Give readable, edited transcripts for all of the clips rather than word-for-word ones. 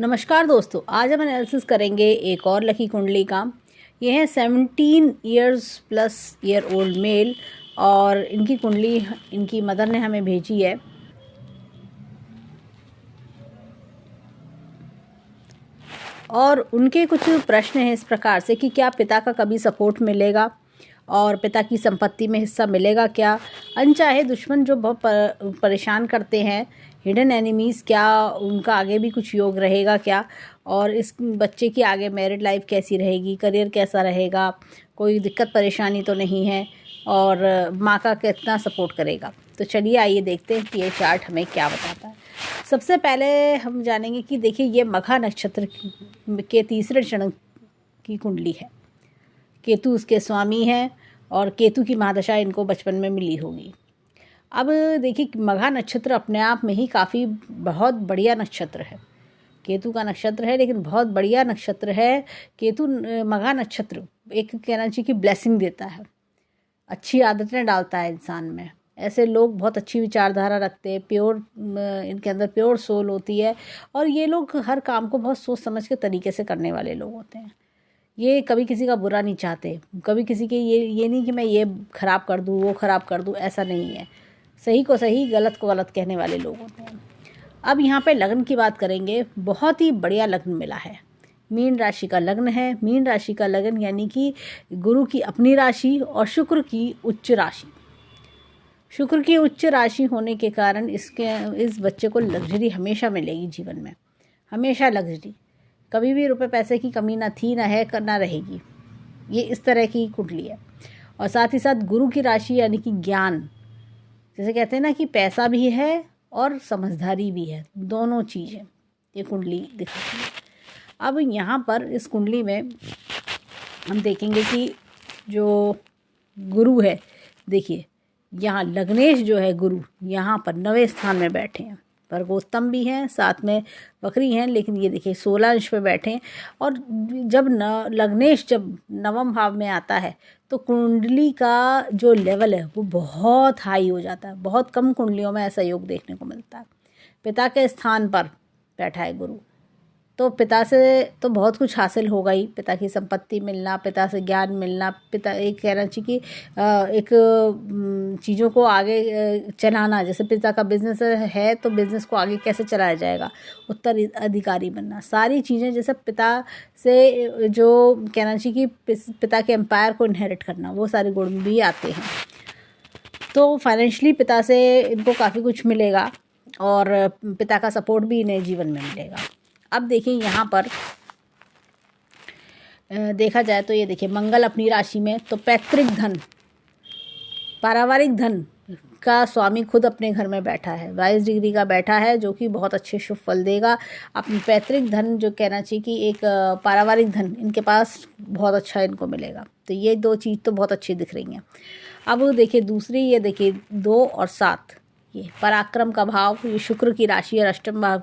नमस्कार दोस्तों, आज हम एनालिसिस करेंगे एक और लकी कुंडली का। ये है 17 years plus year old mail और इनकी कुंडली इनकी मदर ने हमें भेजी है। और उनके कुछ प्रश्न हैं इस प्रकार से कि क्या पिता का कभी सपोर्ट मिलेगा और पिता की संपत्ति में हिस्सा मिलेगा क्या, अनचाहे दुश्मन जो बहुत परेशान करते हैं, हिडन एनिमीज़, क्या उनका आगे भी कुछ योग रहेगा क्या, और इस बच्चे की आगे मैरिड लाइफ कैसी रहेगी, करियर कैसा रहेगा, कोई दिक्कत परेशानी तो नहीं है, और माँ का कितना सपोर्ट करेगा। तो चलिए आइए देखते हैं कि ये चार्ट हमें क्या बताता है। सबसे पहले हम जानेंगे कि देखिए ये मघा नक्षत्र के तीसरे चरण की कुंडली है। केतु उसके स्वामी हैं और केतु की महादशा इनको बचपन में मिली होगी। अब देखिए मघा नक्षत्र अपने आप में ही काफ़ी बहुत बढ़िया नक्षत्र है। केतु का नक्षत्र है लेकिन बहुत बढ़िया नक्षत्र है। केतु मघा नक्षत्र एक कहना चाहिए कि ब्लेसिंग देता है, अच्छी आदतें डालता है इंसान में। ऐसे लोग बहुत अच्छी विचारधारा रखते हैं, प्योर इनके अंदर प्योर सोल होती है और ये लोग हर काम को बहुत सोच समझ के तरीके से करने वाले लोग होते हैं। ये कभी किसी का बुरा नहीं चाहते, कभी किसी के ये नहीं कि मैं ये ख़राब कर दूँ वो ख़राब कर दूँ, ऐसा नहीं है। सही को सही, गलत को गलत कहने वाले लोग होते हैं। अब यहाँ पे लग्न की बात करेंगे। बहुत ही बढ़िया लग्न मिला है, मीन राशि का लग्न है। मीन राशि का लग्न यानी कि गुरु की अपनी राशि और शुक्र की उच्च राशि। शुक्र की उच्च राशि होने के कारण इस बच्चे को लग्जरी हमेशा मिलेगी जीवन में, हमेशा लग्जरी। कभी भी रुपए पैसे की कमी ना थी, ना है, ना रहेगी। ये इस तरह की कुंडली है। और साथ ही साथ गुरु की राशि यानी कि ज्ञान, जैसे कहते हैं ना कि पैसा भी है और समझदारी भी है, दोनों चीज़ है, ये कुंडली दिखाती है। अब यहाँ पर इस कुंडली में हम देखेंगे कि जो गुरु है, देखिए यहाँ लग्नेश जो है गुरु यहाँ पर 9वें स्थान में बैठे हैं। वर्गोत्तम भी हैं, साथ में वक्री हैं, लेकिन ये देखिए 16 अंश पे बैठे हैं। और जब लग्नेश जब 9वें भाव में आता है तो कुंडली का जो लेवल है वो बहुत हाई हो जाता है। बहुत कम कुंडलियों में ऐसा योग देखने को मिलता है। पिता के स्थान पर बैठा है गुरु, तो पिता से तो बहुत कुछ हासिल होगा ही। पिता की संपत्ति मिलना, पिता से ज्ञान मिलना, पिता एक कहना चाहिए कि एक चीज़ों को आगे चलाना। जैसे पिता का बिजनेस है तो बिजनेस को आगे कैसे चलाया जाएगा, उत्तराधिकारी बनना, सारी चीज़ें जैसे पिता से जो कहना चाहिए कि पिता के एम्पायर को इनहेरिट करना, वो सारे गुण भी आते हैं। तो फाइनेंशियली पिता से इनको काफ़ी कुछ मिलेगा और पिता का सपोर्ट भी इन्हें जीवन में मिलेगा। अब देखिए यहाँ पर देखा जाए तो ये देखिए मंगल अपनी राशि में, तो पैतृक धन, पारिवारिक धन का स्वामी खुद अपने घर में बैठा है, 22 डिग्री का बैठा है, जो कि बहुत अच्छे शुभ फल देगा। अपनी पैतृक धन जो कहना चाहिए कि एक पारिवारिक धन इनके पास बहुत अच्छा इनको मिलेगा। तो ये दो चीज़ तो बहुत अच्छी दिख रही हैं। अब देखिए दूसरी, ये देखिए 2 और 7, ये पराक्रम का भाव, ये शुक्र की राशि और अष्टम भाव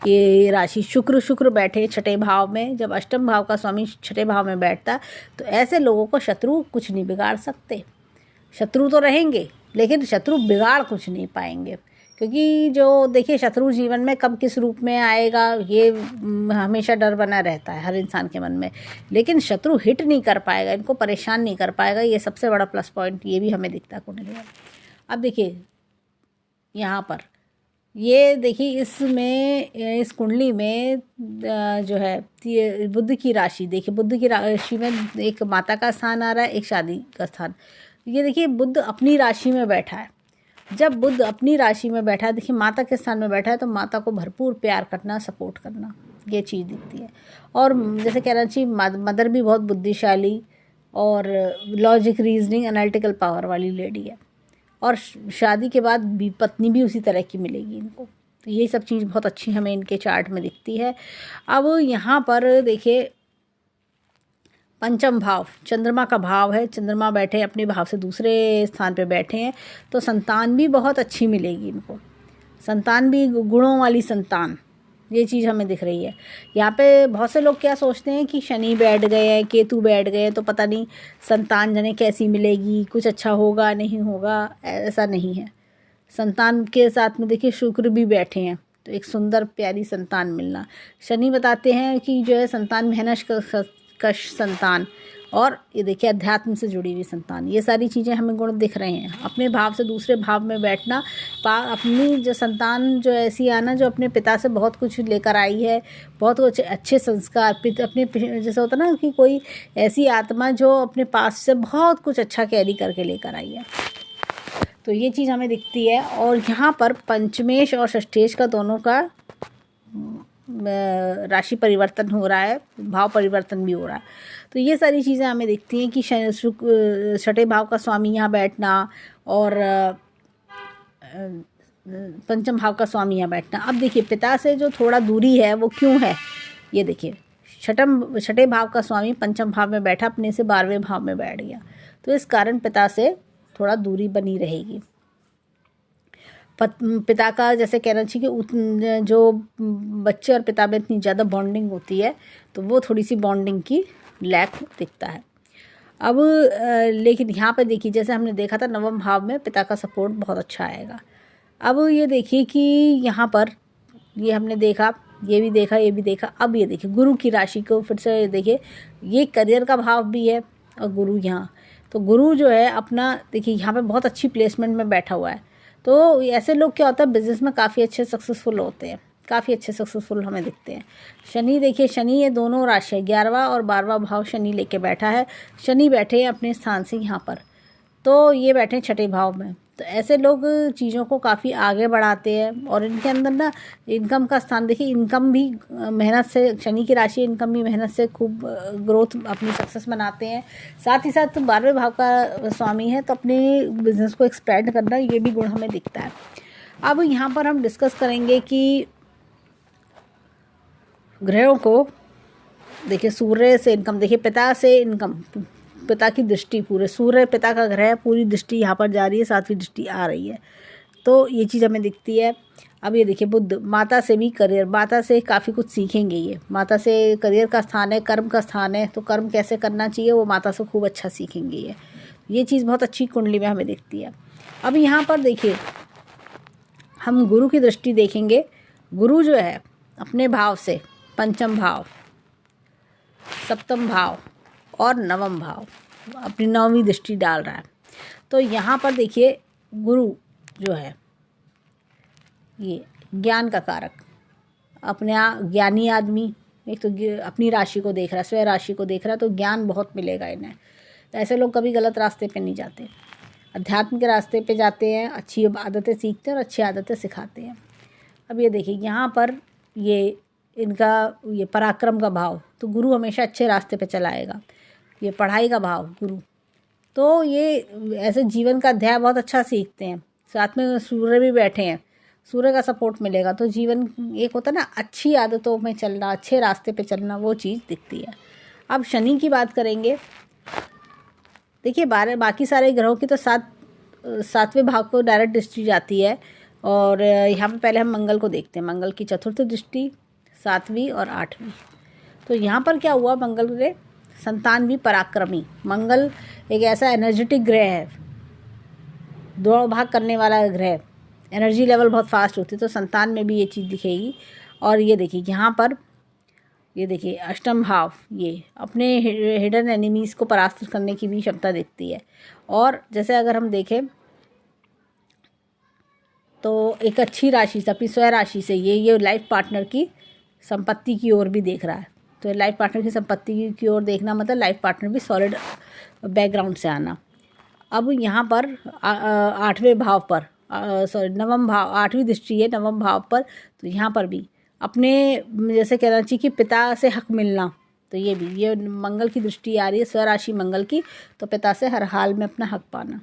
की राशि। शुक्र बैठे छठे भाव में। जब अष्टम भाव का स्वामी छठे भाव में बैठता तो ऐसे लोगों को शत्रु कुछ नहीं बिगाड़ सकते। शत्रु तो रहेंगे लेकिन शत्रु बिगाड़ कुछ नहीं पाएंगे, क्योंकि जो देखिए शत्रु जीवन में कब किस रूप में आएगा ये हमेशा डर बना रहता है हर इंसान के मन में, लेकिन शत्रु हिट नहीं कर पाएगा, इनको परेशान नहीं कर पाएगा। ये सबसे बड़ा प्लस पॉइंट ये भी हमें दिखता है कुंडली में। अब देखिए यहाँ पर ये देखिए इसमें इस कुंडली में जो है बुध की राशि, देखिए बुध की राशि में एक माता का स्थान आ रहा है, एक शादी का स्थान। ये देखिए बुध अपनी राशि में बैठा है। जब बुध अपनी राशि में बैठा है, देखिए माता के स्थान में बैठा है, तो माता को भरपूर प्यार करना, सपोर्ट करना, ये चीज़ दिखती है। और जैसे कहना चाहिए मदर भी बहुत बुद्धिशाली और लॉजिक, रीजनिंग, एनालिटिकल पावर वाली लेडी है। और शादी के बाद भी पत्नी भी उसी तरह की मिलेगी इनको। तो ये सब चीज़ बहुत अच्छी हमें इनके चार्ट में दिखती है। अब यहाँ पर देखिए पंचम भाव चंद्रमा का भाव है। चंद्रमा बैठे अपने भाव से दूसरे स्थान पे बैठे हैं, तो संतान भी बहुत अच्छी मिलेगी इनको। संतान भी गुणों वाली संतान, ये चीज़ हमें दिख रही है। यहाँ पे बहुत से लोग क्या सोचते हैं कि शनि बैठ गए हैं, केतु बैठ गए तो पता नहीं संतान जने कैसी मिलेगी, कुछ अच्छा होगा नहीं होगा, ऐसा नहीं है। संतान के साथ में देखिए शुक्र भी बैठे हैं, तो एक सुंदर प्यारी संतान मिलना। शनि बताते हैं कि जो है संतान मेहनत कश संतान, और ये देखिए अध्यात्म से जुड़ी हुई संतान। ये सारी चीज़ें हमें गुण दिख रहे हैं। अपने भाव से दूसरे भाव में बैठना, अपनी जो संतान जो ऐसी आना जो अपने पिता से बहुत कुछ लेकर आई है, बहुत कुछ अच्छे संस्कार अपने जैसे होता ना कि कोई ऐसी आत्मा जो अपने पास से बहुत कुछ अच्छा कैरी करके लेकर आई है, तो ये चीज़ हमें दिखती है। और यहाँ पर पंचमेश और षष्ठेश का दोनों का राशि परिवर्तन हो रहा है, भाव परिवर्तन भी हो रहा है। तो ये सारी चीज़ें हमें दिखती हैं कि छठे भाव का स्वामी यहाँ बैठना और पंचम भाव का स्वामी यहाँ बैठना। अब देखिए पिता से जो थोड़ा दूरी है वो क्यों है, ये देखिए छठे भाव का स्वामी पंचम भाव में बैठा, अपने से 12वें भाव में बैठ गया, तो इस कारण पिता से थोड़ा दूरी बनी रहेगी। पिता का जैसे कहना चाहिए कि जो बच्चे और पिता में इतनी ज़्यादा बॉन्डिंग होती है, तो वो थोड़ी सी बॉन्डिंग की लैक दिखता है। अब लेकिन यहाँ पे देखिए जैसे हमने देखा था नवम भाव में पिता का सपोर्ट बहुत अच्छा आएगा। अब ये देखिए कि यहाँ पर ये हमने देखा, ये भी देखा, ये भी देखा। अब ये देखिए गुरु की राशि को फिर से देखिए, ये करियर का भाव भी है और गुरु यहाँ, तो गुरु जो है अपना देखिए यहाँ पे बहुत अच्छी प्लेसमेंट में बैठा हुआ है। तो ऐसे लोग क्या होता है बिज़नेस में काफ़ी अच्छे सक्सेसफुल होते हैं, काफ़ी अच्छे सक्सेसफुल हमें दिखते हैं। शनि देखिए, शनि ये दोनों राशि 11वां और 12वां भाव शनि लेके बैठा है। शनि बैठे हैं अपने स्थान से यहाँ पर, तो ये बैठे छठे भाव में। तो ऐसे लोग चीज़ों को काफ़ी आगे बढ़ाते हैं और इनके अंदर ना इनकम का स्थान देखिए, इनकम भी मेहनत से, शनि की राशि इनकम भी मेहनत से खूब ग्रोथ अपनी सक्सेस बनाते हैं। साथ ही साथ 12वें भाव का स्वामी है, तो अपने बिजनेस को एक्सपैंड करना ये भी गुण हमें दिखता है। अब यहाँ पर हम डिस्कस करेंगे कि ग्रहों को देखिए, सूर्य से इनकम देखिए, पिता से इनकम, पिता की दृष्टि पूरे, सूर्य पिता का ग्रह है, पूरी दृष्टि यहाँ पर जा रही है, 7वीं दृष्टि आ रही है, तो ये चीज़ हमें दिखती है। अब ये देखिए बुध, माता से भी करियर, माता से काफ़ी कुछ सीखेंगे ये, माता से करियर का स्थान है, कर्म का स्थान है, तो कर्म कैसे करना चाहिए वो माता से खूब अच्छा सीखेंगे ये चीज़ बहुत अच्छी कुंडली में हमें दिखती है। अब यहाँ पर देखिए हम गुरु की दृष्टि देखेंगे। गुरु जो है अपने भाव से पंचम भाव, सप्तम भाव और नवम भाव अपनी 9वीं दृष्टि डाल रहा है। तो यहाँ पर देखिए गुरु जो है ये ज्ञान का कारक, अपने ज्ञानी आदमी, एक तो अपनी राशि को देख रहा है, स्वयं राशि को देख रहा है, तो ज्ञान बहुत मिलेगा इन्हें। तो ऐसे लोग कभी गलत रास्ते पे नहीं जाते, अध्यात्म के रास्ते पे जाते हैं, अच्छी आदतें सीखते हैं और अच्छी आदतें सिखाते हैं। अब ये देखिए यहाँ पर ये इनका ये पराक्रम का भाव, तो गुरु हमेशा अच्छे रास्ते पे चलाएगा। ये पढ़ाई का भाव गुरु, तो ये ऐसे जीवन का अध्याय बहुत अच्छा सीखते हैं। साथ में सूर्य भी बैठे हैं, सूर्य का सपोर्ट मिलेगा, तो जीवन एक होता है ना अच्छी आदतों में चलना, अच्छे रास्ते पे चलना, वो चीज़ दिखती है। अब शनि की बात करेंगे। देखिए बाकी सारे ग्रहों की तो 7वें भाव को डायरेक्ट दृष्टि जाती है, और यहाँ पे पहले हम मंगल को देखते हैं। मंगल की चतुर्थ दृष्टि, 7वीं और 8वीं। तो यहाँ पर क्या हुआ, मंगल के संतान भी पराक्रमी। मंगल एक ऐसा एनर्जेटिक ग्रह है, दौड़ भाग करने वाला ग्रह, एनर्जी लेवल बहुत फास्ट होती है, तो संतान में भी ये चीज़ दिखेगी। और ये देखिए यहाँ पर ये देखिए अष्टम भाव, ये अपने हिडन एनिमीज़ को परास्त करने की भी क्षमता दिखती है। और जैसे अगर हम देखें तो एक अच्छी राशि से, अपनी स्वयं राशि से ये लाइफ पार्टनर की संपत्ति की ओर भी देख रहा है। तो लाइफ पार्टनर की संपत्ति की ओर देखना मतलब लाइफ पार्टनर भी सॉलिड बैकग्राउंड से आना। अब यहाँ पर 8वें भाव पर, नवम भाव, 8वीं दृष्टि है नवम भाव पर, तो यहाँ पर भी अपने जैसे कहना चाहिए कि पिता से हक मिलना, तो ये भी ये मंगल की दृष्टि आ रही है, स्वराशि मंगल की, तो पिता से हर हाल में अपना हक पाना।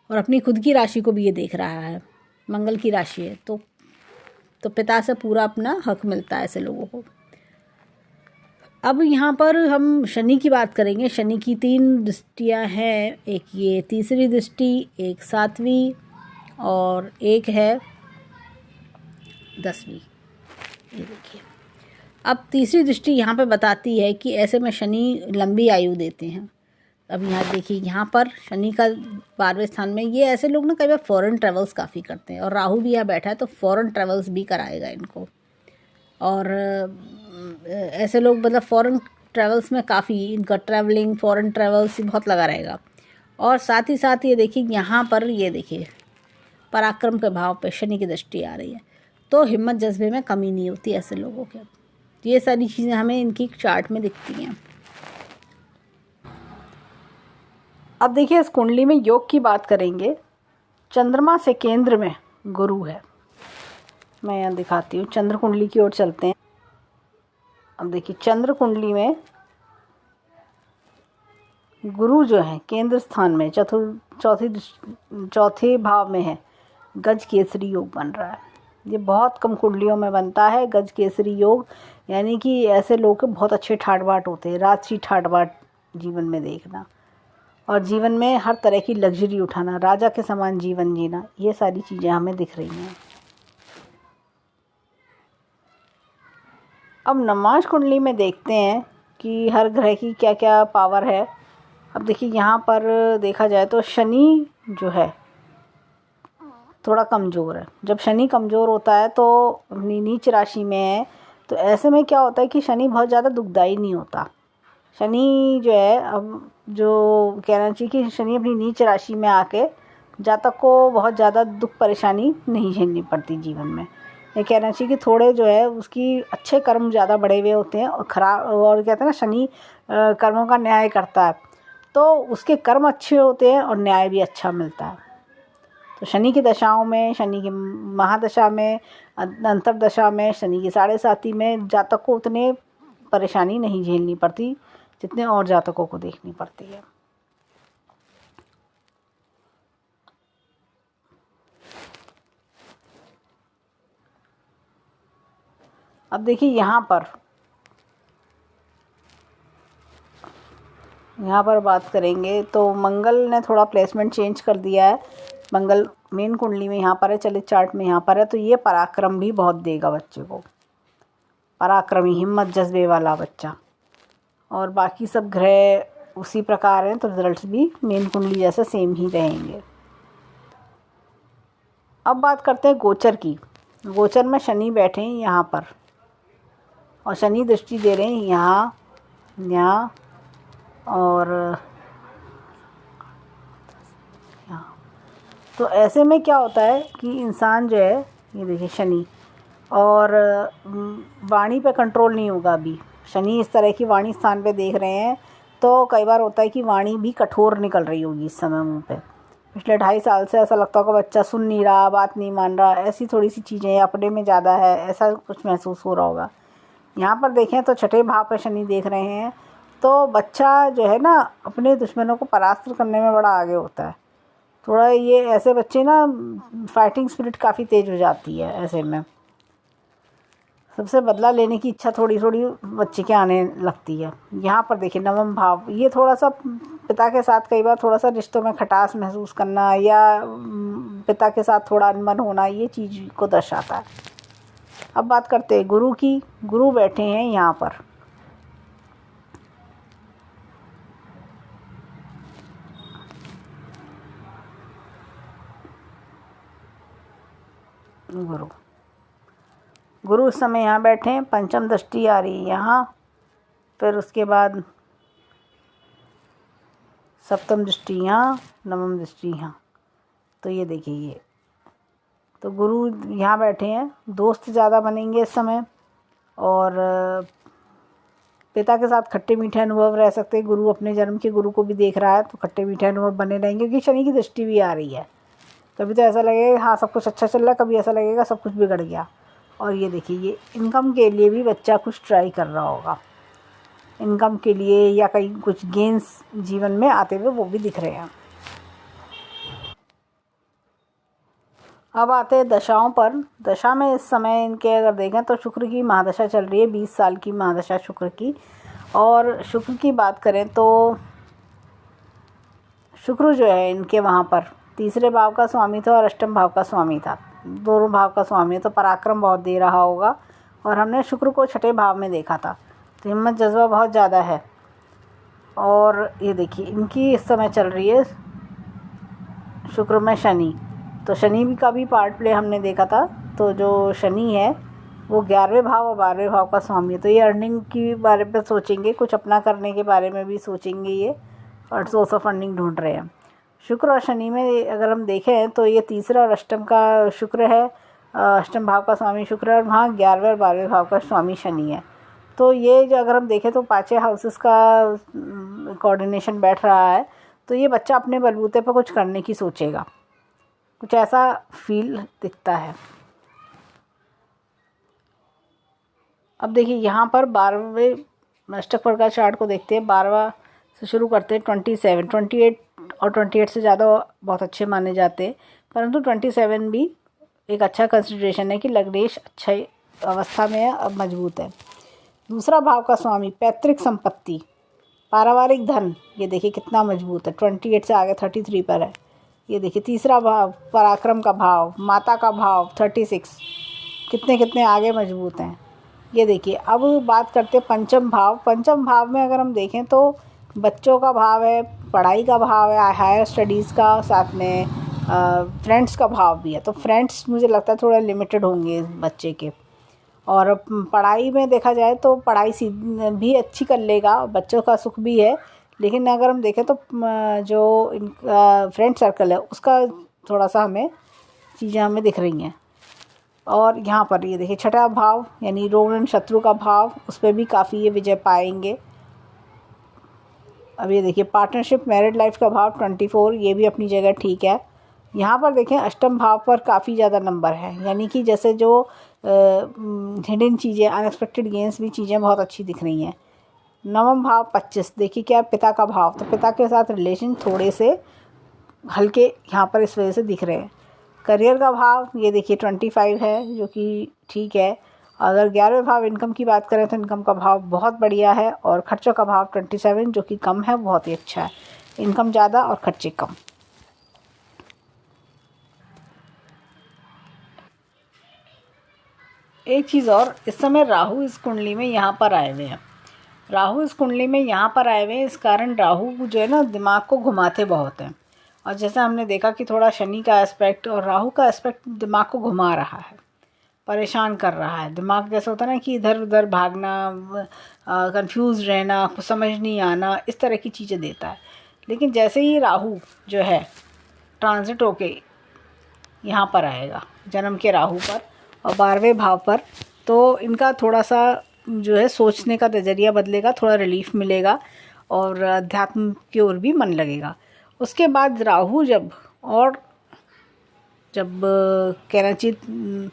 और अपनी खुद की राशि को भी ये देख रहा है, मंगल की राशि है, तो पिता से पूरा अपना हक मिलता है ऐसे लोगों को। अब यहाँ पर हम शनि की बात करेंगे। शनि की 3 दृष्टियाँ हैं, एक ये तीसरी दृष्टि, एक 7वीं और एक है 10वीं। ये देखिए, अब तीसरी दृष्टि यहाँ पे बताती है कि ऐसे में शनि लंबी आयु देते हैं, अब यहाँ देखिए, यहाँ पर शनि का 12वें स्थान में, ये ऐसे लोग ना कई बार फॉरेन ट्रेवल्स काफ़ी करते हैं, और राहु भी यहाँ बैठा है तो फॉरेन ट्रेवल्स भी कराएगा इनको। और ऐसे लोग मतलब फॉरेन ट्रेवल्स में काफ़ी इनका ट्रैवलिंग, फॉरेन ट्रेवल्स बहुत लगा रहेगा। और साथ ही साथ ये देखिए, यहाँ पर ये देखिए पराक्रम के भाव पे शनि की दृष्टि आ रही है, तो हिम्मत जज्बे में कमी नहीं होती ऐसे लोगों के। ये सारी चीज़ें हमें इनकी चार्ट में दिखती हैं। अब देखिए, इस कुंडली में योग की बात करेंगे। चंद्रमा से केंद्र में गुरु है। मैं यहाँ दिखाती हूँ, चंद्र कुंडली की ओर चलते हैं। अब देखिए, चंद्र कुंडली में गुरु जो है केंद्र स्थान में चौथे भाव में है। गज केसरी योग बन रहा है। ये बहुत कम कुंडलियों में बनता है गज केसरी योग, यानी कि ऐसे लोग बहुत अच्छे ठाट बाट होते हैं। राजसी ठाट बाट जीवन में देखना, और जीवन में हर तरह की लग्जरी उठाना, राजा के समान जीवन जीना, ये सारी चीज़ें हमें दिख रही हैं। अब नवमांश कुंडली में देखते हैं कि हर ग्रह की क्या क्या पावर है। अब देखिए, यहाँ पर देखा जाए तो शनि जो है थोड़ा कमज़ोर है। जब शनि कमज़ोर होता है तो अपनी नीच राशि में है, तो ऐसे में क्या होता है कि शनि बहुत ज़्यादा दुखदाई नहीं होता। शनि जो है, अब जो कहना चाहिए कि शनि अपनी नीच राशि में आके जातक को बहुत ज़्यादा दुख परेशानी नहीं झेलनी पड़ती जीवन में। ये कहना चाहिए कि थोड़े जो है उसकी अच्छे कर्म ज़्यादा बढ़े हुए होते हैं, और खराब, और कहते हैं ना शनि कर्मों का न्याय करता है, तो उसके कर्म अच्छे होते हैं और न्याय भी अच्छा मिलता है। तो शनि की दशाओं में, शनि की महादशा में, अंतरदशा में, शनि की 7.5 में जातक को उतने परेशानी नहीं झेलनी पड़ती जितने और जातकों को देखनी पड़ती है। अब देखिए, यहाँ पर बात करेंगे तो मंगल ने थोड़ा प्लेसमेंट चेंज कर दिया है। मंगल मेन कुंडली में यहाँ पर है, चलित चार्ट में यहाँ पर है, तो ये पराक्रम भी बहुत देगा बच्चे को। पराक्रमी, हिम्मत जज्बे वाला बच्चा। और बाकी सब ग्रह उसी प्रकार हैं, तो रिजल्ट्स भी मेन कुंडली जैसे सेम ही रहेंगे। अब बात करते हैं गोचर की। गोचर में शनि बैठे हैं यहाँ पर, और शनि दृष्टि दे रहे हैं यहाँ और यहाँ। तो ऐसे में क्या होता है कि इंसान जो है, ये देखिए शनि, और वाणी पे कंट्रोल नहीं होगा अभी। शनि इस तरह की वाणी स्थान पे देख रहे हैं, तो कई बार होता है कि वाणी भी कठोर निकल रही होगी इस समय मुँह पे। पिछले 2.5 साल से ऐसा लगता होगा बच्चा सुन नहीं रहा, बात नहीं मान रहा, ऐसी थोड़ी सी चीज़ें, अपने में ज़्यादा है, ऐसा कुछ महसूस हो रहा होगा। यहाँ पर देखें तो छठे भाव पर शनि देख रहे हैं, तो बच्चा जो है ना अपने दुश्मनों को परास्त करने में बड़ा आगे होता है। थोड़ा ये ऐसे बच्चे ना, फाइटिंग स्पिरिट काफ़ी तेज़ हो जाती है ऐसे में। सबसे बदला लेने की इच्छा थोड़ी थोड़ी बच्चे के आने लगती है। यहाँ पर देखिए नवम भाव, ये थोड़ा सा पिता के साथ कई बार थोड़ा सा रिश्तों में खटास महसूस करना, या पिता के साथ थोड़ा अनबन होना, ये चीज़ को दर्शाता है। अब बात करते हैं गुरु की। गुरु बैठे हैं यहाँ पर, गुरु इस समय यहाँ बैठे हैं। पंचम दृष्टि आ रही है यहाँ, फिर उसके बाद सप्तम दृष्टि यहाँ, नवम दृष्टि यहाँ। तो ये देखिए, ये तो गुरु यहाँ बैठे हैं। दोस्त ज़्यादा बनेंगे इस समय, और पिता के साथ खट्टे मीठे अनुभव रह सकते हैं। गुरु अपने जन्म के गुरु को भी देख रहा है, तो खट्टे मीठे अनुभव बने रहेंगे, क्योंकि शनि की दृष्टि भी आ रही है। कभी तो ऐसा लगेगा हाँ सब कुछ अच्छा चल रहा है, कभी ऐसा लगेगा सब कुछ बिगड़ गया। और ये देखिए, ये इनकम के लिए भी बच्चा कुछ ट्राई कर रहा होगा, इनकम के लिए, या कहीं कुछ गेंस जीवन में आते हुए वो भी दिख रहे हैं। अब आते हैं दशाओं पर। दशा में इस समय इनके अगर देखें तो शुक्र की महादशा चल रही है, 20 साल की महादशा शुक्र की। और शुक्र की बात करें तो शुक्र जो है इनके वहाँ पर 3रे भाव का स्वामी था और अष्टम भाव का स्वामी था, दोनों भाव का स्वामी है, तो पराक्रम बहुत दे रहा होगा। और हमने शुक्र को छठे भाव में देखा था, तो हिम्मत जज्बा बहुत ज़्यादा है। और ये देखिए इनकी इस समय चल रही है शुक्र में शनि, तो शनि भी का भी पार्ट प्ले हमने देखा था। तो जो शनि है वो 11वें भाव और 12वें भाव का स्वामी है, तो ये अर्निंग के बारे में सोचेंगे, कुछ अपना करने के बारे में भी सोचेंगे ये, और सोर्स ऑफ अर्निंग ढूंढ रहे हैं। शुक्र और शनि में अगर हम देखें तो ये तीसरा और अष्टम का शुक्र है, अष्टम भाव का स्वामी शुक्र है, और वहाँ 11वें और 12वें भाव का स्वामी शनि है। तो ये जो अगर हम देखें तो पाँचों हाउसेस का कोऑर्डिनेशन बैठ रहा है, तो ये बच्चा अपने बलबूते पर कुछ करने की सोचेगा, कुछ ऐसा फील दिखता है। अब देखिए यहाँ पर 12वें अष्टक का चार्ट को देखते हैं। 12वां से शुरू करते हैं 27, 28 और 28 से ज़्यादा बहुत अच्छे माने जाते हैं, परंतु 27 भी एक अच्छा कंसिडरेशन है कि लग्नेश अच्छा अवस्था में है, अब मजबूत है। दूसरा भाव का स्वामी पैतृक संपत्ति, पारिवारिक धन, ये देखिए कितना मजबूत है, 28 से आगे 33 पर है। ये देखिए तीसरा भाव पराक्रम का भाव, माता का भाव 36, कितने कितने आगे मजबूत हैं। ये देखिए अब बात करते हैं पंचम भाव। पंचम भाव में अगर हम देखें तो बच्चों का भाव है, पढ़ाई का भाव है, हायर स्टडीज़ का, साथ में फ्रेंड्स का भाव भी है। तो फ्रेंड्स मुझे लगता है थोड़ा लिमिटेड होंगे बच्चे के, और पढ़ाई में देखा जाए तो पढ़ाई भी अच्छी कर लेगा, बच्चों का सुख भी है, लेकिन अगर हम देखें तो जो इनका फ्रेंड सर्कल है उसका थोड़ा सा हमें चीज़ें हमें दिख रही हैं। और यहाँ पर ये देखिए छठा भाव यानी रोग शत्रु का भाव, उस पर भी काफ़ी ये विजय पाएंगे। अब ये देखिए पार्टनरशिप मैरिड लाइफ का भाव 24, ये भी अपनी जगह ठीक है। यहाँ पर देखें अष्टम भाव पर काफ़ी ज़्यादा नंबर है, यानी कि जैसे जो हिडन चीज़ें, अनएक्सपेक्टेड गेंस भी चीज़ें बहुत अच्छी दिख रही हैं। नवम भाव 25, देखिए क्या पिता का भाव, तो पिता के साथ रिलेशन थोड़े से हल्के यहाँ पर इस वजह से दिख रहे हैं। करियर का भाव ये देखिए 25 है, जो कि ठीक है। अगर 11वें भाव इनकम की बात करें तो इनकम का भाव बहुत बढ़िया है, और खर्चों का भाव 27 जो कि कम है, बहुत ही अच्छा है। इनकम ज़्यादा और खर्चे कम। एक चीज़ और, इस समय राहु इस कुंडली में यहाँ पर आए हुए हैं। राहु इस कुंडली में यहाँ पर आए हुए हैं, इस कारण राहु जो है ना दिमाग को घुमाते बहुत हैं। और जैसा हमने देखा कि थोड़ा शनि का एस्पेक्ट और राहु का एस्पेक्ट दिमाग को घुमा रहा है, परेशान कर रहा है। दिमाग जैसा होता है ना कि इधर उधर भागना, कंफ्यूज रहना, कुछ समझ नहीं आना, इस तरह की चीज़ें देता है। लेकिन जैसे ही राहु जो है ट्रांजिट होके यहाँ पर आएगा, जन्म के राहु पर और 12वें भाव पर, तो इनका थोड़ा सा जो है सोचने का नज़रिया बदलेगा, थोड़ा रिलीफ मिलेगा और अध्यात्म की ओर भी मन लगेगा। उसके बाद राहु जब कहना चाहिए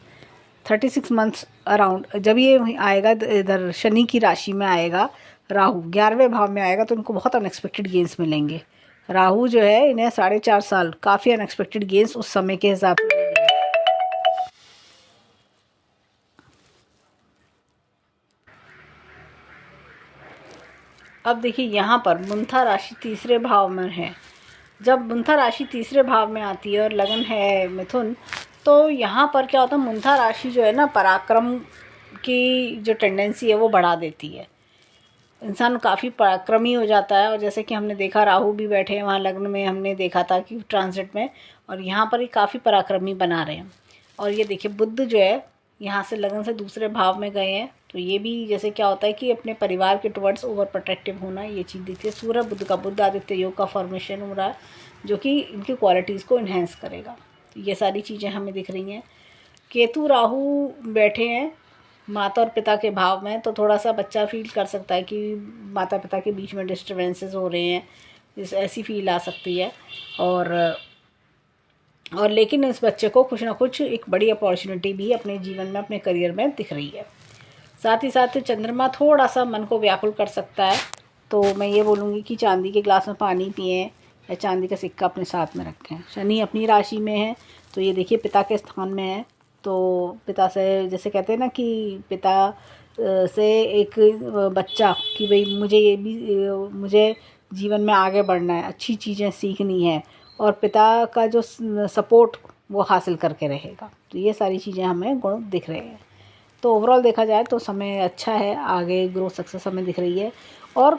36 मंथ्स अराउंड जब ये आएगा इधर शनि की राशि में आएगा, राहु 11वें भाव में आएगा, तो इनको बहुत अनएक्सपेक्टेड गेंस मिलेंगे। राहु जो है इन्हें 4.5 साल काफ़ी अनएक्सपेक्टेड गेंस उस समय के हिसाब से देंगे। अब देखिए यहाँ पर मुंथा राशि तीसरे भाव में है। जब मुंथा राशि तीसरे भाव में आती है और लगन है मिथुन, तो यहाँ पर क्या होता है, मुंथा राशि जो है ना पराक्रम की जो टेंडेंसी है वो बढ़ा देती है। इंसान काफ़ी पराक्रमी हो जाता है, और जैसे कि हमने देखा राहु भी बैठे हैं वहाँ लग्न में, हमने देखा था कि ट्रांजिट में, और यहाँ पर ये काफ़ी पराक्रमी बना रहे हैं। और ये देखिए बुध जो है यहाँ से लगन से दूसरे भाव में गए हैं, तो ये भी जैसे क्या होता है कि अपने परिवार के टुवर्ड्स ओवर प्रोटेक्टिव होना, ये चीज़ दिखती है। सूर्य बुध का बुध आदित्य योग का फॉर्मेशन हो रहा है, जो कि इनकी क्वालिटीज़ को इन्हेंस करेगा। तो ये सारी चीज़ें हमें दिख रही हैं। केतु राहु बैठे हैं माता और पिता के भाव में, तो थोड़ा सा बच्चा फील कर सकता है कि माता पिता के बीच में डिस्टर्बेंसेस हो रहे हैं, इस ऐसी फील आ सकती है। और लेकिन इस बच्चे को कुछ ना कुछ एक बड़ी अपॉर्चुनिटी भी अपने जीवन में, अपने करियर में दिख रही है। साथ ही साथ चंद्रमा थोड़ा सा मन को व्याकुल कर सकता है, तो मैं ये बोलूँगी कि चांदी के ग्लास में पानी पिएं या चांदी का सिक्का अपने साथ में रखें। शनि अपनी राशि में है, तो ये देखिए पिता के स्थान में है, तो पिता से जैसे कहते हैं ना कि पिता से एक बच्चा कि भाई मुझे जीवन में आगे बढ़ना है, अच्छी चीज़ें सीखनी है, और पिता का जो सपोर्ट वो हासिल करके रहेगा। तो ये सारी चीज़ें हमें गुण दिख रहे हैं। तो ओवरऑल देखा जाए तो समय अच्छा है, आगे ग्रोथ सक्सेस हमें दिख रही है। और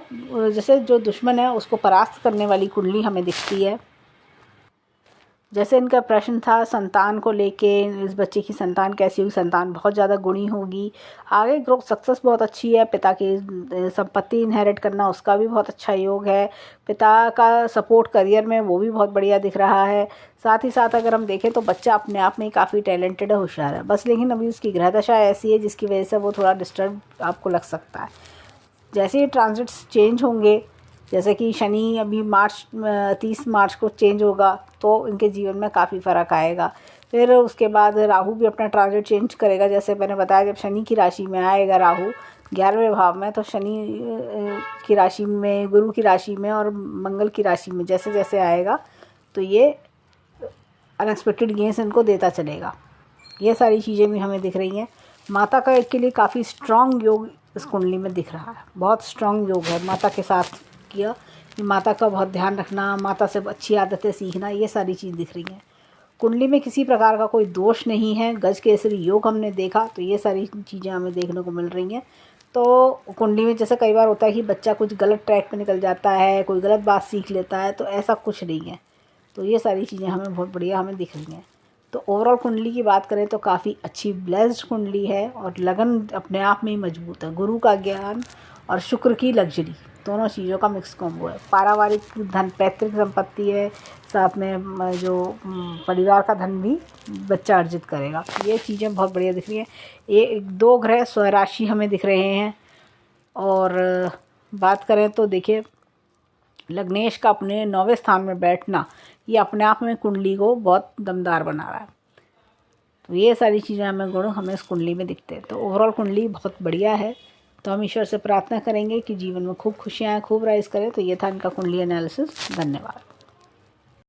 जैसे जो दुश्मन है उसको परास्त करने वाली कुंडली हमें दिखती है। जैसे इनका प्रश्न था संतान को लेके, इस बच्चे की संतान कैसी होगी, संतान बहुत ज़्यादा गुणी होगी, आगे ग्रोथ सक्सेस बहुत अच्छी है, पिता की संपत्ति इनहेरिट करना उसका भी बहुत अच्छा योग है, पिता का सपोर्ट करियर में वो भी बहुत बढ़िया दिख रहा है। साथ ही साथ अगर हम देखें तो बच्चा अपने आप में काफ़ी टैलेंटेड है, होशियार है, बस लेकिन अभी उसकी ग्रह दशा ऐसी है जिसकी वजह से वो थोड़ा डिस्टर्ब आपको लग सकता है। जैसे ही ट्रांजिट्स चेंज होंगे, जैसे कि शनि अभी 30 मार्च को चेंज होगा, तो इनके जीवन में काफ़ी फ़र्क आएगा। फिर उसके बाद राहु भी अपना ट्रांजिट चेंज करेगा। जैसे मैंने बताया, जब शनि की राशि में आएगा राहु 11वें भाव में, तो शनि की राशि में, गुरु की राशि में और मंगल की राशि में जैसे जैसे आएगा तो ये अनएक्सपेक्टेड गेन्स इनको देता चलेगा। ये सारी चीज़ें भी हमें दिख रही हैं। माता का एक के लिए काफ़ी स्ट्रॉन्ग योग इस कुंडली में दिख रहा है, बहुत स्ट्रॉन्ग योग है माता के साथ किया, माता का बहुत ध्यान रखना, माता से अच्छी आदतें सीखना, ये सारी चीज़ दिख रही हैं। कुंडली में किसी प्रकार का कोई दोष नहीं है, गज केसरी योग हमने देखा, तो ये सारी चीज़ें हमें देखने को मिल रही हैं। तो कुंडली में जैसे कई बार होता है कि बच्चा कुछ गलत ट्रैक पे निकल जाता है, कोई गलत बात सीख लेता है, तो ऐसा कुछ नहीं है। तो ये सारी चीज़ें हमें बहुत बढ़िया हमें दिख रही हैं। तो ओवरऑल कुंडली की बात करें तो काफ़ी अच्छी ब्लेस्ड कुंडली है और लगन अपने आप में ही मजबूत है। गुरु का ज्ञान और शुक्र की लग्जरी, दोनों चीज़ों का मिक्स कॉम्बो है। पारिवारिक धन, पैतृक संपत्ति है, साथ में जो परिवार का धन भी बच्चा अर्जित करेगा। ये चीज़ें बहुत बढ़िया दिख रही हैं। ये 2 ग्रह स्वराशि हमें दिख रहे हैं। और बात करें तो देखिए, लग्नेश का अपने 9वें स्थान में बैठना, ये अपने आप में कुंडली को बहुत दमदार बना रहा है। तो ये सारी चीज़ें हमें गुण हमें इस कुंडली में दिखते हैं। तो ओवरऑल कुंडली बहुत बढ़िया है। तो हम ईश्वर से प्रार्थना करेंगे कि जीवन में खूब खुशियाँ, खूब राइज करें। तो ये था इनका कुंडली एनालिसिस। धन्यवाद।